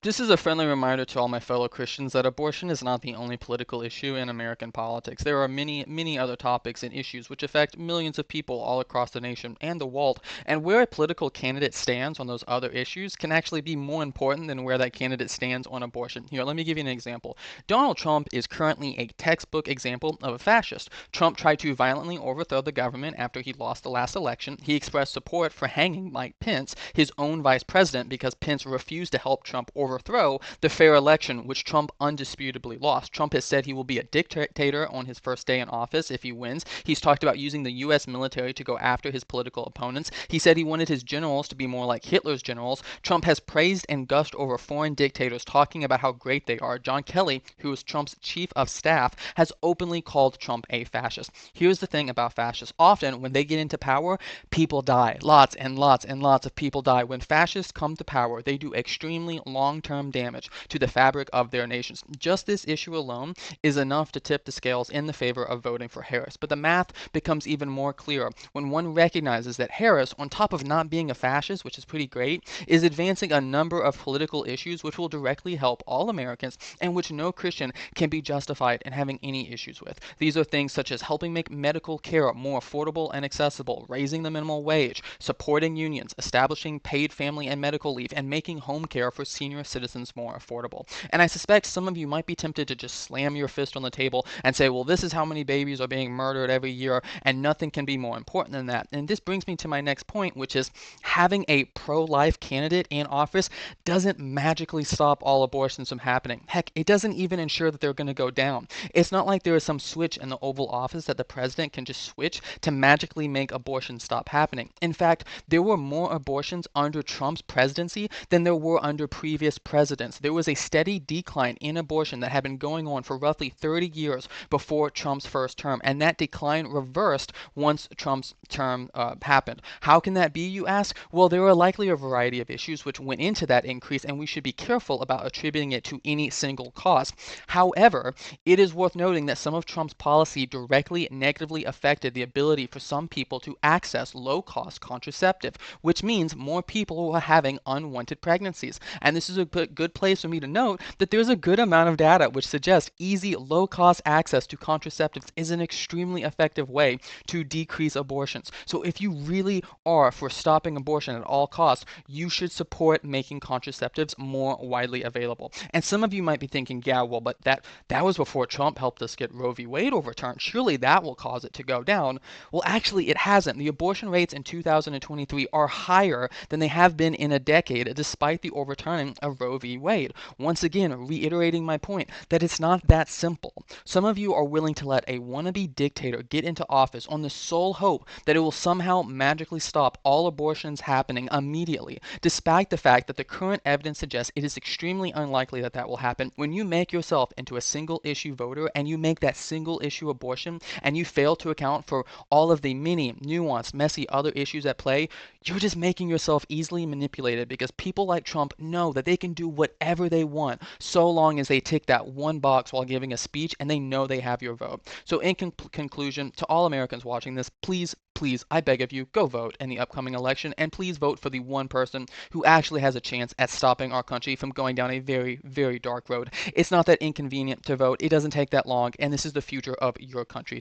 This is a friendly reminder to all my fellow Christians that abortion is not the only political issue in American politics. There are many, many other topics and issues which affect millions of people all across the nation and the world. And where a political candidate stands on those other issues can actually be more important than where that candidate stands on abortion. Here, let me give you an example. Donald Trump is currently a textbook example of a fascist. Trump tried to violently overthrow the government after he lost the last election. He expressed support for hanging Mike Pence, his own vice president, because Pence refused to help Trump overthrow the fair election, which Trump undisputably lost. Trump has said he will be a dictator on his first day in office if he wins. He's talked about using the U.S. military to go after his political opponents. He said he wanted his generals to be more like Hitler's generals. Trump has praised and gushed over foreign dictators, talking about how great they are. John Kelly, who is Trump's chief of staff, has openly called Trump a fascist. Here's the thing about fascists. Often, when they get into power, people die. Lots and lots and lots of people die. When fascists come to power, they do extremely long-term damage to the fabric of their nations. Just this issue alone is enough to tip the scales in the favor of voting for Harris. But the math becomes even more clear when one recognizes that Harris, on top of not being a fascist, which is pretty great, is advancing a number of political issues which will directly help all Americans and which no Christian can be justified in having any issues with. These are things such as helping make medical care more affordable and accessible, raising the minimum wage, supporting unions, establishing paid family and medical leave, and making home care for senior citizens more affordable. And I suspect some of you might be tempted to just slam your fist on the table and say, well, this is how many babies are being murdered every year, and nothing can be more important than that. And this brings me to my next point, which is having a pro-life candidate in office doesn't magically stop all abortions from happening. Heck, it doesn't even ensure that they're going to go down. It's not like there is some switch in the Oval Office that the president can just switch to magically make abortion stop happening. In fact, there were more abortions under Trump's presidency than there were under previous presidents. There was a steady decline in abortion that had been going on for roughly 30 years before Trump's first term, and that decline reversed once Trump's term happened. How can that be, you ask? Well, there are likely a variety of issues which went into that increase, and we should be careful about attributing it to any single cause. However, it is worth noting that some of Trump's policy directly negatively affected the ability for some people to access low-cost contraceptive, which means more people were having unwanted pregnancies. And this is a good place for me to note that there's a good amount of data which suggests easy, low-cost access to contraceptives is an extremely effective way to decrease abortions. So if you really are for stopping abortion at all costs, you should support making contraceptives more widely available. And some of you might be thinking, yeah, well, but that was before Trump helped us get Roe v. Wade overturned. Surely that will cause it to go down. Well, actually, it hasn't. The abortion rates in 2023 are higher than they have been in a decade, despite the overturning of Roe v. Wade. Once again, reiterating my point that it's not that simple. Some of you are willing to let a wannabe dictator get into office on the sole hope that it will somehow magically stop all abortions happening immediately, despite the fact that the current evidence suggests it is extremely unlikely that that will happen. When you make yourself into a single issue voter and you make that single issue abortion and you fail to account for all of the many nuanced, messy other issues at play, you're just making yourself easily manipulated because people like Trump know that they can do whatever they want so long as they tick that one box while giving a speech and they know they have your vote. So in conclusion, to all Americans watching this, please, please, I beg of you, go vote in the upcoming election, and please vote for the one person who actually has a chance at stopping our country from going down a very, very dark road. It's not that inconvenient to vote. It doesn't take that long, and this is the future of your country.